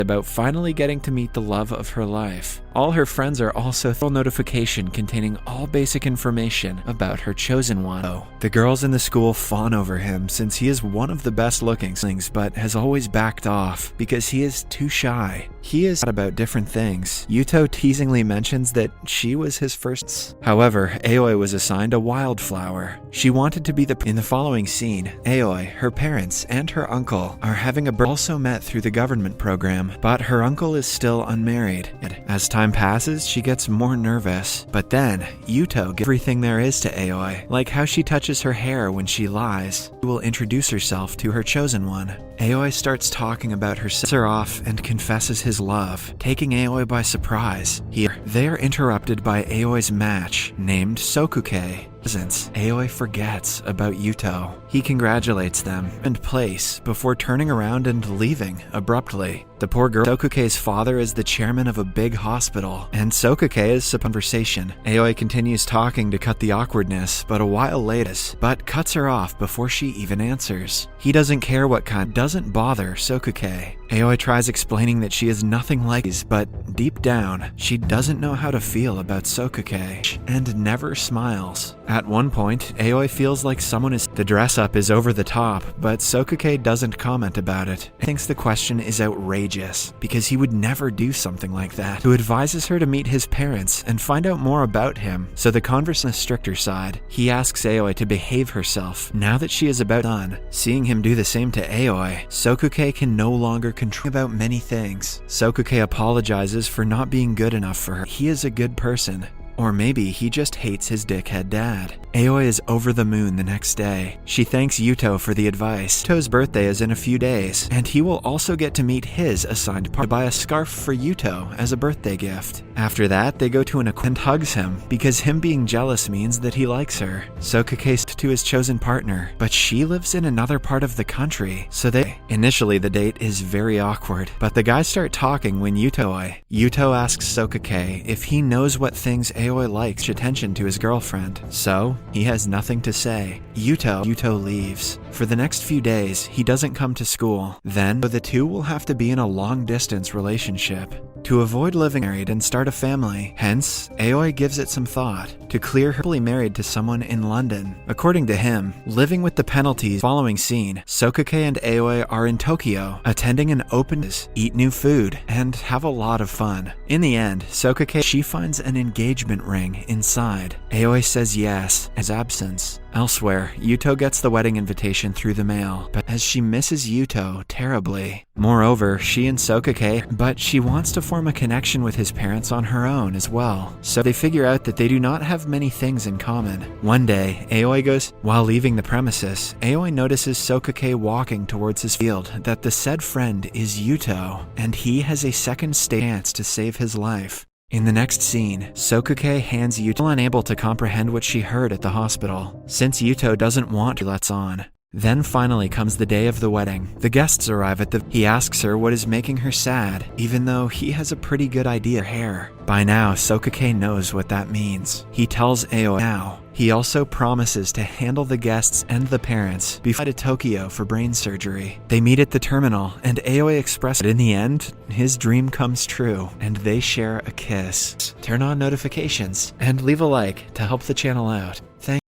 about finally getting to meet the love of her life. All her friends are also a notification containing all basic information about her chosen one. The girls in the school fawn over him since he is one of the best looking things, but has always backed off because he is too shy. He is about different things. Yuto teasingly mentions that she was his first. However, Aoi was assigned a wildflower. She wanted to be in the following scene, Aoi, her parents, and her uncle are having a birthday. Also met through the government program, but her uncle is still unmarried. As time passes, she gets more nervous, but then Yuto gives everything there is to Aoi, like how she touches her hair when she lies. She will introduce herself to her chosen one. Aoi starts talking about her off and confesses his love, taking Aoi by surprise. They are interrupted by Aoi's match, named Sokuke. Aoi forgets about Yuto. He congratulates them and place before turning around and leaving abruptly. The poor girl. Sokuke's father is the chairman of a big hospital, and Sokuke is a conversation. Aoi continues talking to cut the awkwardness, but a while later, cuts her off before she even answers. He doesn't care what kind, doesn't bother Sokuke. Aoi tries explaining that she is nothing like these, but deep down, she doesn't know how to feel about Sokuke, and never smiles. At one point, Aoi feels like someone is. The dress up is over the top, but Sokuke doesn't comment about it. He thinks the question is outrageous, because he would never do something like that. Who advises her to meet his parents and find out more about him, so the converse on the stricter side. He asks Aoi to behave herself, now that she is about done. Seeing him do the same to Aoi, Sokuke can no longer control about many things. Sokuke apologizes for not being good enough for her. He is a good person. Or maybe he just hates his dickhead dad. Aoi is over the moon the next day. She thanks Yuto for the advice. Yuto's birthday is in a few days, and he will also get to meet his assigned partner to buy a scarf for Yuto as a birthday gift. After that, they go to an and hugs him, because him being jealous means that he likes her. Sokuke's to his chosen partner, but she lives in another part of the country, so initially the date is very awkward, but the guys start talking when Yuto asks Sokuke if he knows what things Aoi likes attention to his girlfriend, so he has nothing to say. Yuto leaves. For the next few days, he doesn't come to school. Then, the two will have to be in a long-distance relationship to avoid living married and start a family. Hence, Aoi gives it some thought to clear her married to someone in London. According to him, living with the penalties. Following scene, Sokuke and Aoi are in Tokyo, attending an eat new food, and have a lot of fun. In the end, she finds an engagement ring inside. Aoi says yes, as absence. Elsewhere, Yuto gets the wedding invitation through the mail, but as she misses Yuto terribly. Moreover, she and Sokuke, but she wants to form a connection with his parents on her own as well. So they figure out that they do not have many things in common. One day, while leaving the premises, Aoi notices Sokuke walking towards his field, that the said friend is Yuto, and he has a second chance to save his life. In the next scene, Sokuke hands Yuto, unable to comprehend what she heard at the hospital, since Yuto doesn't want to lets on. Then finally comes the day of the wedding. The guests arrive he asks her what is making her sad, even though he has a pretty good idea of her hair. By now, Sokuke knows what that means. He tells Aoi now. He also promises to handle the guests and the parents before to Tokyo for brain surgery. They meet at the terminal, and Aoi expresses that in the end, his dream comes true, and they share a kiss. Turn on notifications, and leave a like to help the channel out. Thanks.